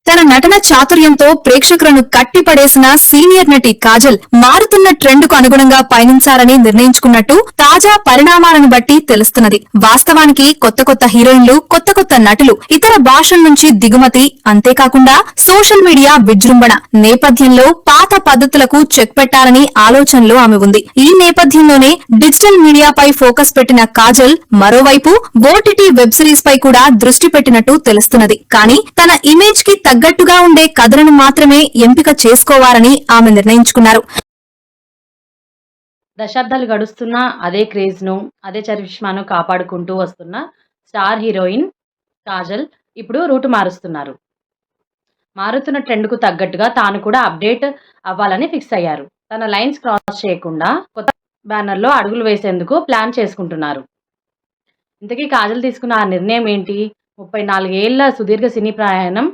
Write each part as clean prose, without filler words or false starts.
తన నటన చాతుర్యంతో ప్రేక్షకులను కట్టిపడేసిన సీనియర్ నటి కాజల్ మారుతున్న ట్రెండ్ కు అనుగుణంగా పయనించాలని నిర్ణయించుకున్నట్టు తాజా పరిణామాలను బట్టి తెలుస్తున్నది. వాస్తవానికి కొత్త కొత్త హీరోయిన్లు, కొత్త కొత్త నటులు ఇతర భాషల నుంచి దిగుమతి, అంతేకాకుండా సోషల్ మీడియా విజృంభణ నేపథ్యంలో పాత పద్ధతులకు చెక్ పెట్టాలని ఆలోచనలో ఆమె ఉంది. ఈ నేపథ్యంలోనే డిజిటల్ మీడియాపై ఫోకస్ పెట్టిన కాజల్ మరోవైపు ఓటీటీ వెబ్ సిరీస్ పై కూడా దృష్టి పెట్టినట్టు తెలుస్తున్నది. కానీ తన ఇమేజ్ కి తగ్గట్టుగా ఉండే కథలను మాత్రమే ఎంపిక చేసుకోవాలని ఆమె నిర్ణయించుకున్నారు. దశాబ్దాలు గడుస్తున్నా అదే క్రేజ్ ను, అదే చరిష్మాను కాపాడుకుంటూ వస్తున్న స్టార్ హీరోయిన్ కాజల్ ఇప్పుడు రూటు మారుస్తున్నారు. మారుతున్న ట్రెండ్ కు తగ్గట్టుగా తాను కూడా అప్డేట్ అవ్వాలని ఫిక్స్ అయ్యారు. తన లైన్స్ క్రాస్ చేయకుండా కొత్త బ్యానర్ లో అడుగులు వేసేందుకు ప్లాన్ చేసుకుంటున్నారు. ఇంతకీ కాజల్ తీసుకున్న ఆ నిర్ణయం ఏంటి? 34 ఏళ్ల సుదీర్ఘ సినీ ప్రయాణం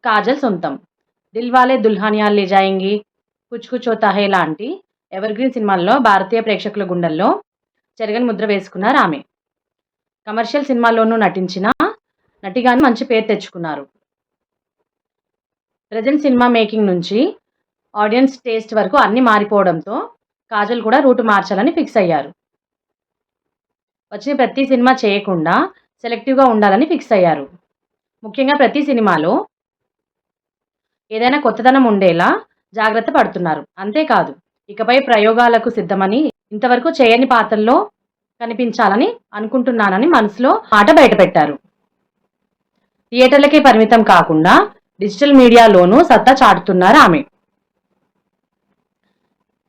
కాజల్ సొంతం. దిల్వాలే దుల్హనియా లే జాయేంగే, కుచ్ కుచ్ హోతా హై లాంటి ఎవర్ గ్రీన్ సినిమాల్లో భారతీయ ప్రేక్షకుల గుండెల్లో చెరగని ముద్ర వేసుకున్నారు ఆమె. కమర్షియల్ సినిమాల్లోనూ నటించిన నటిగాను మంచి పేరు తెచ్చుకున్నారు. ప్రజెంట్ సినిమా మేకింగ్ నుంచి ఆడియన్స్ టేస్ట్ వరకు అన్ని మారిపోవడంతో కాజల్ కూడా రూటు మార్చాలని ఫిక్స్ అయ్యారు. వచ్చిన ప్రతి సినిమా చేయకుండా సెలెక్టివ్గా ఉండాలని ఫిక్స్ అయ్యారు. ముఖ్యంగా ప్రతి సినిమాలో ఏదైనా కొత్తదనం ఉండేలా జాగ్రత్త పడుతున్నారు. అంతేకాదు ఇకపై ప్రయోగాలకు సిద్ధమని, ఇంతవరకు చేయని పాత్రల్లో కనిపించాలని అనుకుంటున్నానని మనసులో మాట బయటపెట్టారు. థియేటర్లకే పరిమితం కాకుండా డిజిటల్ మీడియాలోనూ సత్తా చాటుతున్నారు ఆమె.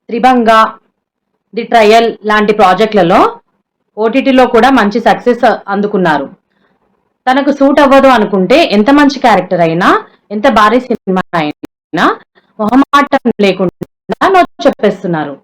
త్రిభంగ, ది ట్రయల్ లాంటి ప్రాజెక్టులలో ఓటీటీలో కూడా మంచి సక్సెస్ అందుకున్నారు. తనకు సూట్ అవ్వదు అనుకుంటే ఎంత మంచి క్యారెక్టర్ అయినా, ఎంత భారీ సినిమా అయినా మొహమాటం లేకుండా చెప్పేస్తున్నారు.